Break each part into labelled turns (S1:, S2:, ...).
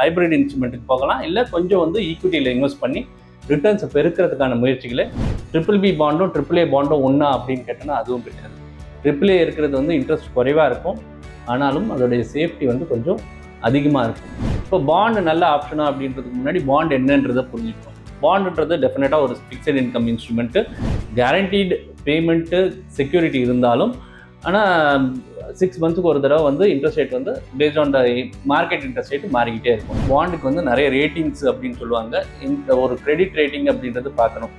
S1: Hybrid இன்ஸ்ட்ருமெண்ட்டுக்கு போகலாம், இல்லை கொஞ்சம் வந்து ஈக்விட்டியில் இன்வெஸ்ட் பண்ணி ரிட்டர்ன்ஸை பெருக்கிறதுக்கான முயற்சிகளை. ட்ரிபிள் பி பாண்டும் ட்ரிபிள் ஏ பாண்டும் ஒன்றா அப்படின்னு கேட்டோன்னா அதுவும் கிடையாது. ட்ரிபிள் ஏ இருக்கிறது வந்து இன்ட்ரெஸ்ட் குறைவாக இருக்கும், ஆனாலும் அதோடைய சேஃப்டி வந்து கொஞ்சம் அதிகமாக இருக்கும். இப்போ பாண்டு நல்ல ஆப்ஷனா அப்படின்றதுக்கு முன்னாடி பாண்ட் என்னன்றதை புரிஞ்சுக்கணும். பாண்டுன்றது டெஃபினட்டாக ஒரு fixed income instrument, guaranteed payment security இருந்தாலும், ஆனால் 6 மந்த்ஸுக்கு ஒரு தடவை வந்து இன்ட்ரெஸ்ட் ரேட் வந்து based on the market interest rate மாறிக்கிட்டே இருக்கும். பாண்டுக்கு வந்து நிறைய ரேட்டிங்ஸ் அப்படின்னு சொல்லுவாங்க. இந்த ஒரு கிரெடிட் ரேட்டிங் அப்படின்றது பார்க்கணும்.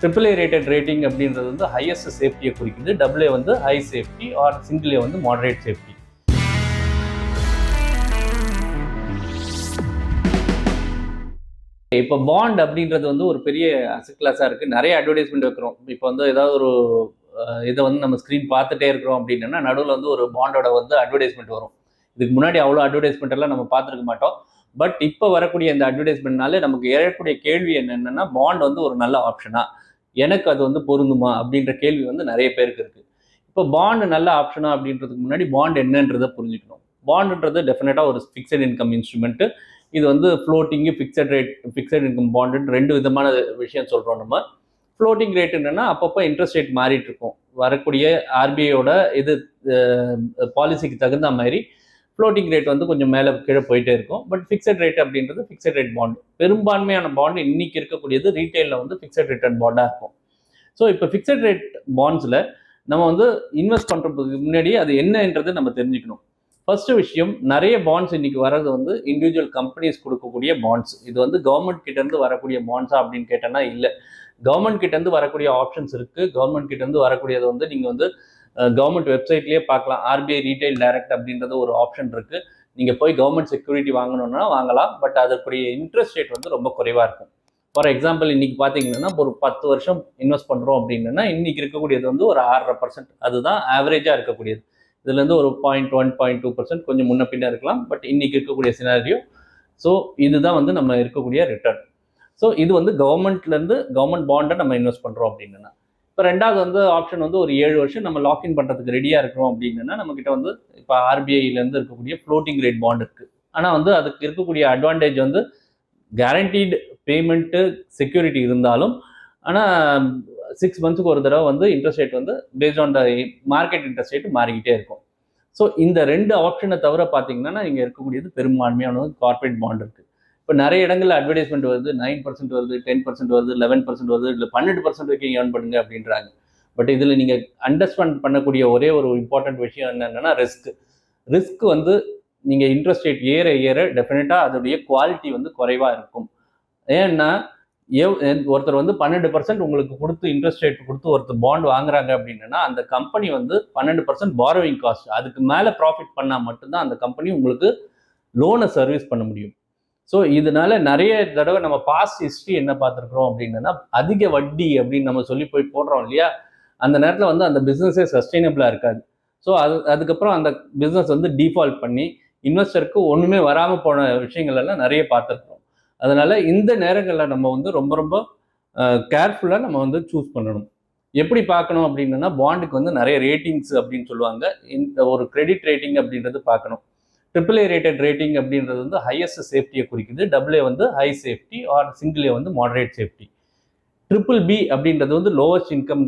S1: ட்ரிபிள் ஏ ரேட்டட் ரேட்டிங் அப்படின்றது வந்து ஹையஸ்ட் சேஃப்டியை குறிக்குது, டபுள் ஏ வந்து high safety, or single A வந்து மாடரேட் சேஃப்டி. இப்போ பாண்ட் அப்படின்றது வந்து ஒரு பெரிய அசெட் கிளாஸாக இருக்குது. நிறைய அட்வர்டைஸ்மெண்ட் வைக்கிறோம். இப்போ வந்து ஏதாவது ஒரு இதை வந்து நம்ம ஸ்க்ரீன் பார்த்துட்டே இருக்கிறோம் அப்படின்னா நடுவில் வந்து ஒரு பாண்டோட வந்து அட்வர்டைஸ்மெண்ட் வரும். இதுக்கு முன்னாடி அவ்வளோ அட்வர்டைஸ்மெண்ட் எல்லாம் நம்ம பார்த்துருக்க மாட்டோம். பட் இப்போ வரக்கூடிய இந்த அட்வர்டைஸ்மெண்ட்னால நமக்கு எழக்கூடிய கேள்வி என்னென்னா, பாண்ட் வந்து ஒரு நல்ல ஆப்ஷனா, எனக்கு அது வந்து பொருந்துமா அப்படின்ற கேள்வி வந்து நிறைய பேருக்கு இருக்குது. இப்போ பாண்டு நல்ல ஆப்ஷனா அப்படின்றதுக்கு முன்னாடி பாண்ட் என்னன்றதை புரிஞ்சுக்கணும். பாண்டுன்றது டெஃபினட்டாக ஒரு ஃபிக்ஸட் இன்கம் இன்ஸ்ட்ருமெண்ட்டு. இது வந்து ஃப்ளோட்டிங்கு, ஃபிக்ஸட் இன்கம் பாண்டுன்னு 2 விதமான விஷயம் சொல்கிறோம் நம்ம. ஃப்ளோட்டிங் ரேட் என்னென்னா அப்பப்போ இன்ட்ரெஸ்ட் ரேட் மாறிட்டு இருக்கும். வரக்கூடிய ஆர்பிஐயோட இது பாலிசிக்கு தகுந்த மாதிரி ஃப்ளோட்டிங் ரேட் வந்து கொஞ்சம் மேலே கீழே போயிட்டே இருக்கும். பட் ஃபிக்ஸட் ரேட் அப்படின்றது ஃபிக்ஸட் ரேட் பாண்டு. பெரும்பான்மையான பாண்டு இன்னைக்கு இருக்கக்கூடியது ரீட்டைலில் வந்து ஃபிக்ஸட் ரிட்டர்ன் பாண்டாக இருக்கும். ஸோ இப்போ ஃபிக்ஸட் ரேட் பாண்ட்ஸில் நம்ம வந்து இன்வெஸ்ட் பண்ணுறதுக்கு முன்னாடி அது என்னன்றது நம்ம தெரிஞ்சுக்கணும். ஃபர்ஸ்ட் விஷயம், நிறைய பாண்ட்ஸ் இன்னைக்கு வர்றது வந்து இண்டிவிஜுவல் கம்பெனிஸ் கொடுக்கக்கூடிய பாண்ட்ஸ். இது வந்து கவர்மெண்ட் கிட்டேருந்து வரக்கூடிய பாண்ட்ஸா அப்படின்னு கேட்டோன்னா இல்லை. கவர்மெண்ட் கிட்டேருந்து வரக்கூடிய ஆப்ஷன்ஸ் இருக்குது. கவர்மெண்ட் கிட்டேருந்து வரக்கூடியது வந்து நீங்கள் வந்து கவர்மெண்ட் வெப்சைட்லேயே பார்க்கலாம். ஆர்பிஐ ரீட்டைல் டைரக்ட் அப்படின்றது ஒரு ஆப்ஷன் இருக்குது. நீங்கள் போய் கவர்மெண்ட் செக்யூரிட்டி வாங்கணுன்னா வாங்கலாம். பட் அதற்குரிய இன்ட்ரெஸ்ட் ரேட் வந்து ரொம்ப குறைவாக இருக்கும். ஃபார் எக்ஸாம்பிள் இன்னைக்கு பார்த்தீங்கன்னா ஒரு 10 வருஷம் இன்வெஸ்ட் பண்ணுறோம் அப்படின்னா இன்னைக்கு இருக்கக்கூடியது வந்து ஒரு 6.5%. அதுதான் ஆவரேஜாக இருக்கக்கூடியது. இதுலேருந்து ஒரு 0.1, 0.2% கொஞ்சம் முன்ன பின்ன இருக்கலாம். பட் இன்னைக்கு இருக்கக்கூடிய சினாரியோ. ஸோ இதுதான் வந்து நம்ம இருக்கக்கூடிய ரிட்டர்ன். ஸோ இது வந்து கவர்மெண்ட்லேருந்து கவர்மெண்ட் பாண்டை நம்ம இன்வெஸ்ட் பண்ணுறோம் அப்படின்னா. இப்போ ரெண்டாவது வந்து ஆப்ஷன் வந்து ஒரு 7 வருஷம் நம்ம லாக்இன் பண்ணுறதுக்கு ரெடியாக இருக்கிறோம் அப்படின்னா நம்மக்கிட்ட வந்து இப்போ ஆர்பிஐலேருந்து இருக்கக்கூடிய ஃப்ளோட்டிங் ரேட் பாண்ட் இருக்குது. ஆனால் வந்து அதுக்கு இருக்கக்கூடிய அட்வான்டேஜ் வந்து கேரண்டீடு பேமெண்ட்டு செக்யூரிட்டி இருந்தாலும், ஆனால் 6 மந்த்ஸுக்கு ஒரு தடவை வந்து இன்ட்ரெஸ்ட் ரேட் வந்து based on the market interest rate மாறிக்கிட்டே இருக்கும். ஸோ இந்த 2 ஆப்ஷனை தவிர பார்த்தீங்கன்னா இங்கே இருக்கக்கூடியது பெரும்பான்மையான கார்பரேட் பாண்ட் இருக்குது. இப்போ நிறைய இடங்களில் அட்வர்டைஸ்மெண்ட் வருது, 9% வருது, 10% வருது, 11% வருது, இல்லை 12% வரைக்கும் ஏர்ன் பண்ணுங்க அப்படின்றாங்க. பட் இதில் நீங்கள் அண்டர்ஸ்டாண்ட் பண்ணக்கூடிய ஒரே ஒரு இம்பார்ட்டன்ட் விஷயம் என்னென்னா ரிஸ்க் வந்து நீங்கள் இன்ட்ரெஸ்ட் ரேட் ஏற ஏற டெஃபினட்டாக அதோடைய குவாலிட்டி வந்து குறைவாக இருக்கும். ஏன்னா ஒருத்தர் வந்து 12% உங்களுக்கு கொடுத்து இன்ட்ரெஸ்ட் ரேட் கொடுத்து ஒருத்தர் பாண்ட் வாங்குறாங்க அப்படின்னா அந்த கம்பெனி வந்து 12% பாரோவிங் காஸ்ட், அதுக்கு மேலே ப்ராஃபிட் பண்ணால் மட்டும்தான் அந்த கம்பெனி உங்களுக்கு லோனை சர்வீஸ் பண்ண முடியும். ஸோ இதனால நிறைய தடவை நம்ம பாஸ்ட் ஹிஸ்ட்ரி என்ன பார்த்துருக்குறோம் அப்படின்னா அதிக வட்டி அப்படின்னு நம்ம சொல்லி போய் போடுறோம் இல்லையா, அந்த நேரத்தில் வந்து அந்த பிஸ்னஸே சஸ்டைனபிளாக இருக்காது. ஸோ அதுக்கப்புறம் அந்த பிஸ்னஸ் வந்து டிஃபால்ட் பண்ணி இன்வெஸ்டருக்கு ஒன்றுமே வராமல் போன விஷயங்கள் எல்லாம் நிறைய பார்த்துருக்கோம். அதனால இந்த நேரங்களில் நம்ம வந்து ரொம்ப ரொம்ப கேர்ஃபுல்லாக நம்ம வந்து சூஸ் பண்ணணும். எப்படி பார்க்கணும் அப்படின்னா பாண்டுக்கு வந்து நிறைய ரேட்டிங்ஸ் அப்படின்னு சொல்லுவாங்க. இந்த ஒரு கிரெடிட் ரேட்டிங் அப்படின்றது பார்க்கணும். ட்ரிபிள் ஏ ரேட்டட் ரேட்டிங் அப்படின்றது வந்து ஹையஸ்ட் சேஃப்டியை குறிக்குது, டபுள் ஏ வந்து high safety, or single A வந்து மாடரேட் சேஃப்டி. ட்ரிபிள் பி அப்படின்றது வந்து லோவஸ்ட் இன்கம்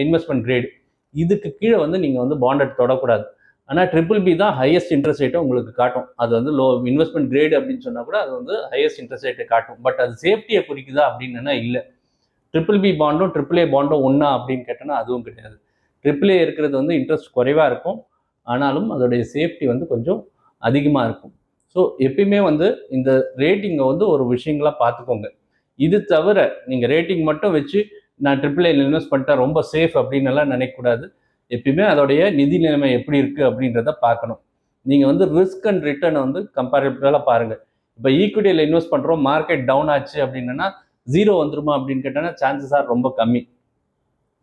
S1: இன்வெஸ்ட்மெண்ட் கிரேட். இதுக்கு கீழே வந்து நீங்கள் வந்து பாண்டை தொடக்கூடாது. ஆனால் ட்ரிபிள் பி தான் ஹையஸ்ட் இன்ட்ரெஸ்ட் ரேட்டை உங்களுக்கு காட்டும். அது வந்து லோ இன்வெஸ்ட்மெண்ட் கிரேட் அப்படின்னு சொன்னால் கூட அது வந்து ஹையஸ்ட் இன்ட்ரெஸ்ட் ரேட்டை காட்டும். பட் அது சேஃப்டியை குறிக்குதா அப்படின்னா இல்லை. ட்ரிபிள் பி பாண்டும் ட்ரிபிள் ஏ பாண்டும் ஒன்றா அப்படின்னு கேட்டோன்னா அதுவும் கிடையாது. ட்ரிபிள் ஏ இருக்கிறது வந்து இன்ட்ரெஸ்ட் குறைவாக இருக்கும், ஆனாலும் அதோடைய சேஃப்டி வந்து கொஞ்சம் அதிகமாக இருக்கும். ஸோ எப்பயுமே வந்து இந்த ரேட்டிங்கை வந்து ஒரு விஷயங்களாக பார்த்துக்கோங்க. இது தவிர நீங்கள் ரேட்டிங் மட்டும் வச்சு நான் ட்ரிபிள் ஏல இன்வெஸ்ட் பண்ணிட்டேன் ரொம்ப சேஃப் அப்படின்னு எல்லாம் நினைக்கக்கூடாது. எப்பயுமே அதோடைய நிதி நிலைமை எப்படி இருக்குது அப்படின்றத பார்க்கணும். நீங்கள் வந்து ரிஸ்க் அண்ட் ரிட்டர்னை வந்து கம்பேரபிளாக பாருங்கள். இப்போ ஈக்விட்டியில் இன்வெஸ்ட் பண்ணுறோம், மார்க்கெட் டவுன் ஆச்சு அப்படின்னா 0 வந்துருமா அப்படின்னு கேட்டோன்னா சான்சஸ் ஆர் ரொம்ப கம்மி.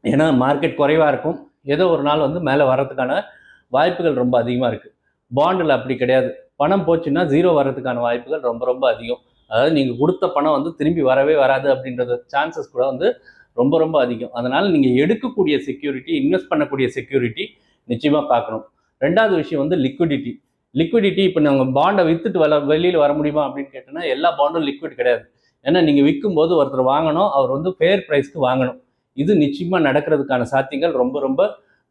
S1: ஏன்னா மார்க்கெட் குறைவாக இருக்கும், ஏதோ ஒரு நாள் வந்து மேலே வர்றதுக்கான வாய்ப்புகள் ரொம்ப அதிகமாக இருக்குது. பாண்டில் அப்படி கிடையாது. பணம் போச்சுன்னா 0 வர்றதுக்கான வாய்ப்புகள் ரொம்ப ரொம்ப அதிகம். அதாவது நீங்கள் கொடுத்த பணம் வந்து திரும்பி வரவே வராது அப்படின்றது சான்சஸ் கூட வந்து ரொம்ப ரொம்ப அதிகம். அதனால் நீங்கள் எடுக்கக்கூடிய செக்யூரிட்டி, இன்வெஸ்ட் பண்ணக்கூடிய செக்யூரிட்டி நிச்சயமாக பார்க்கணும். ரெண்டாவது விஷயம் வந்து லிக்விடிட்டி. லிக்விடிட்டி இப்போ நாங்கள் பாண்டை விற்றுட்டு வெளியில் வர முடியுமா அப்படின்னு கேட்டோன்னா எல்லா பாண்டும் லிக்விட் கிடையாது. ஏன்னா நீங்கள் விற்கும்போது ஒருத்தர் வாங்கணும், அவர் வந்து ஃபேர் ப்ரைஸ்க்கு வாங்கணும். இது நிச்சயமாக நடக்கிறதுக்கான சாத்தியங்கள் ரொம்ப ரொம்ப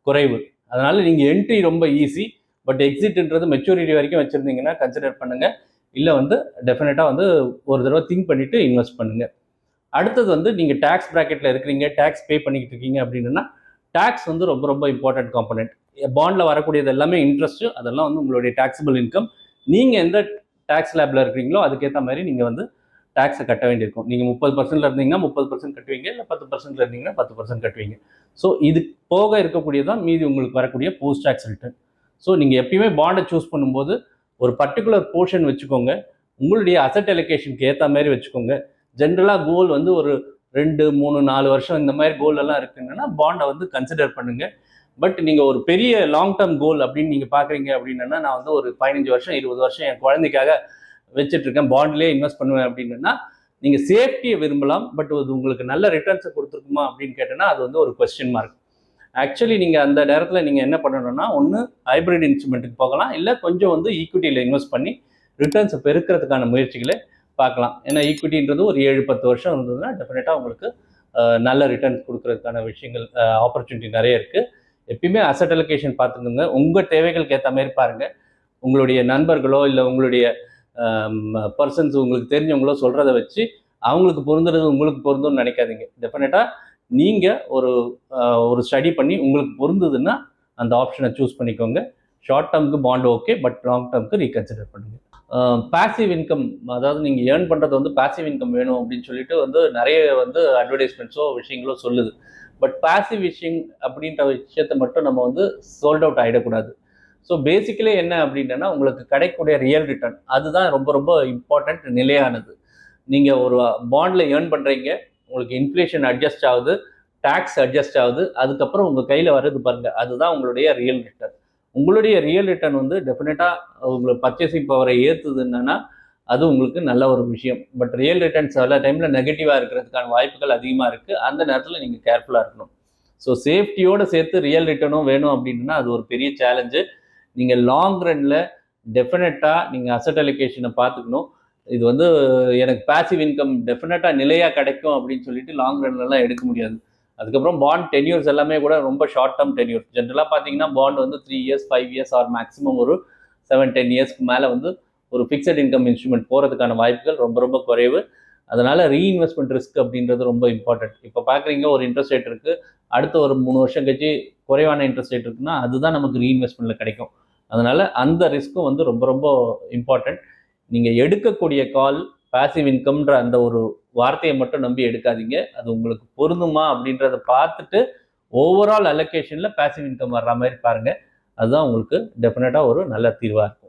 S1: குறைவு. அதனால் நீங்கள் என்ட்ரி ரொம்ப ஈஸி, பட் எக்ஸிட்ன்றது மெச்சூரிட்டி வரைக்கும் வச்சுருந்தீங்கன்னா கன்சிடர் பண்ணுங்கள். இல்லை வந்து டெஃபினட்டாக வந்து ஒரு தடவை திங்க் பண்ணிவிட்டு இன்வெஸ்ட் பண்ணுங்கள். அடுத்தது வந்து நீங்கள் டேக்ஸ் ப்ராக்கெட்டில் இருக்கிறீங்க, டேக்ஸ் பே பண்ணிக்கிட்டு இருக்கீங்க அப்படின்னா டேக்ஸ் வந்து ரொம்ப ரொம்ப இம்பார்ட்டன்ட் காம்பனெண்ட். பாண்டில் வரக்கூடியது எல்லாமே இன்ட்ரெஸ்ட்டு, அதெல்லாம் வந்து உங்களுடைய டேக்ஸபிள் இன்கம். நீங்கள் எந்த டேக்ஸ் லேபில் இருக்கிறீங்களோ அதுக்கேற்ற மாதிரி நீங்கள் வந்து டேக்ஸை கட்ட வேண்டியிருக்கும். நீங்கள் 30% இருந்தீங்கன்னா 30% கட்டுவீங்க, இல்லை 10% இருந்தீங்கன்னா 10% கட்டுவீங்க. ஸோ இது போக இருக்கக்கூடியதான் மீதி உங்களுக்கு வரக்கூடிய போஸ்ட் டேக்ஸ் ரிட்டர்ன். ஸோ நீங்கள் எப்பயுமே பாண்டை சூஸ் பண்ணும்போது ஒரு பர்டிகுலர் போர்ஷன் வச்சுக்கோங்க, உங்களுடைய அசட் அலோகேஷனுக்கு ஏற்ற மாதிரி வச்சுக்கோங்க. ஜென்ரலாக கோல் வந்து ஒரு 2, 3, 4 வருஷம் இந்த மாதிரி கோல் எல்லாம் இருக்குங்கன்னா பாண்டை வந்து கன்சிடர் பண்ணுங்க. பட் நீங்கள் ஒரு பெரிய லாங் டேர்ம் கோல் அப்படின்னு நீங்கள் பார்க்குறீங்க அப்படின்னா, நான் வந்து ஒரு 15 வருஷம் 20 வருஷம் என் குழந்தைக்காக வச்சுட்டு இருக்கேன், பாண்ட்லேயே இன்வெஸ்ட் பண்ணுவேன் அப்படின்னா நீங்கள் சேஃப்டியை விரும்பலாம். பட் அது உங்களுக்கு நல்ல ரிட்டர்ன்ஸை கொடுத்துருக்குமா அப்படின்னு கேட்டோன்னா அது வந்து ஒரு கொஸ்டின் மார்க். ஆக்சுவலி நீங்கள் அந்த நேரத்தில் நீங்கள் என்ன பண்ணணும்னா, ஒன்று ஹைப்ரிட் இன்ஸ்ட்ருமெண்ட்டுக்கு போகலாம், இல்லை கொஞ்சம் வந்து ஈக்விட்டியில் இன்வெஸ்ட் பண்ணி ரிட்டர்ன்ஸை பெருக்கிறதுக்கான முயற்சிகளை பார்க்கலாம். ஏன்னா ஈக்விட்டின்றது ஒரு 7-10 வருஷம் இருந்ததுன்னா டெஃபினட்டாக உங்களுக்கு நல்ல ரிட்டர்ன்ஸ் கொடுக்கறதுக்கான விஷயங்கள் ஆப்பர்ச்சுனிட்டி நிறைய இருக்குது. எப்பயுமே அசட் அலோகேஷன் பார்த்துக்கோங்க, உங்கள் தேவைகளுக்கு ஏற்ற மாதிரி பாருங்கள். உங்களுடைய நண்பர்களோ இல்லை உங்களுடைய பர்சன்ஸ் உங்களுக்கு தெரிஞ்சவங்களோ சொல்கிறத வச்சு அவங்களுக்கு பொருந்துறது உங்களுக்கு பொருந்தும்னு நினைக்காதீங்க. டெஃபினட்டாக நீங்கள் ஒரு ஸ்டடி பண்ணி உங்களுக்கு பொருந்ததுன்னா அந்த ஆப்ஷனை சூஸ் பண்ணிக்கோங்க. ஷார்ட் டேர்முக்கு பாண்ட் ஓகே, பட் லாங் டேர்முக்கு ரீகன்சிடர் பண்ணுங்கள். பாசிவ் இன்கம், அதாவது நீங்கள் ஏர்ன் பண்ணுறது வந்து பாசிவ் இன்கம் வேணும் அப்படின்னு சொல்லிட்டு வந்து நிறைய வந்து அட்வர்டைஸ்மெண்ட்ஸோ விஷயங்களோ சொல்லுது. பட் பாசிவ் விஷயம் அப்படின்ற விஷயத்தை மட்டும் நம்ம வந்து சோல்ட் அவுட் ஆகிடக்கூடாது. ஸோ பேசிக்கலி என்ன அப்படின்னா உங்களுக்கு கிடைக்கக்கூடிய ரியல் ரிட்டர்ன் அதுதான் ரொம்ப ரொம்ப இம்பார்ட்டண்ட், நிலையானது. நீங்கள் ஒரு பாண்டில் ஏர்ன் பண்ணுறீங்க, உங்களுக்கு இன்ஃப்ளேஷன் அட்ஜஸ்ட் ஆகுது, டேக்ஸ் அட்ஜஸ்ட் ஆகுது, அதுக்கப்புறம் உங்கள் கையில் வர்றது பாருங்கள், அதுதான் உங்களுடைய ரியல் ரிட்டர்ன். உங்களுடைய ரியல் ரிட்டர்ன் வந்து டெஃபினட்டாக உங்களுக்கு பர்ச்சேசிங் பவரை ஏற்றுதுன்னா அது உங்களுக்கு நல்ல ஒரு விஷயம். பட் ரியல் ரிட்டர்ன்ஸ் சில டைமில் நெகட்டிவாக இருக்கிறதுக்கான வாய்ப்புகள் அதிகமாக இருக்குது. அந்த நேரத்தில் நீங்கள் கேர்ஃபுல்லாக இருக்கணும். ஸோ சேஃப்டியோடு சேர்த்து ரியல் ரிட்டர்னும் வேணும் அப்படின்னா அது ஒரு பெரிய சேலஞ்சு. நீங்கள் லாங் ரன்னில் டெஃபினட்டாக நீங்கள் அசட் அலோகேஷனை பார்த்துக்கணும். இது வந்து எனக்கு பாசிவ் இன்கம் டெஃபினட்டாக நிலையாக கிடைக்கும் அப்படின்னு சொல்லிட்டு லாங் ரன்லலாம் எடுக்க முடியாது. அதுக்கப்புறம் பாண்ட் டென்யூர்ஸ் எல்லாமே கூட ரொம்ப ஷார்ட் டேர்ம் டென்யூர். ஜென்ரலாக பார்த்தீங்கன்னா பாண்ட் வந்து 3 இயர்ஸ் 5 இயர்ஸ் ஆர் மேக்ஸிமம் ஒரு 7-10 இயர்ஸ்க்கு மேலே வந்து ஒரு ஃபிக்ஸட் இன்கம் இன்ஸ்ட்ருமெண்ட் போகிறதுக்கான வாய்ப்புகள் ரொம்ப ரொம்ப குறைவு. அதனால் ரீஇன்வெஸ்ட்மெண்ட் ரிஸ்க் அப்படின்றது ரொம்ப இம்பார்ட்டன்ட். இப்போ பார்க்குறீங்க ஒரு இன்ட்ரெஸ்ட் ரேட் இருக்குது, அடுத்த ஒரு 3 வருஷம் கழிச்சு குறைவான இன்ட்ரெஸ்ட் ரேட் இருக்குன்னா அதுதான் நமக்கு ரீஇன்வெஸ்ட்மெண்ட்டில் கிடைக்கும். அதனால் அந்த ரிஸ்க்கும் வந்து ரொம்ப ரொம்ப இம்பார்ட்டன்ட். நீங்கள் எடுக்கக்கூடிய கால் பாசிவ் இன்கம்ன்ற அந்த ஒரு வார்த்தையை மட்டும் நம்பி எடுக்காதீங்க. அது உங்களுக்கு பொருந்துமா அப்படின்றத பார்த்துட்டு ஓவரால் அலோகேஷனில் பாசிவ் இன்கம் வர்ற மாதிரி பாருங்கள். அதுதான் உங்களுக்கு டெஃபினட்டாக ஒரு நல்ல தீர்வாக இருக்கும்.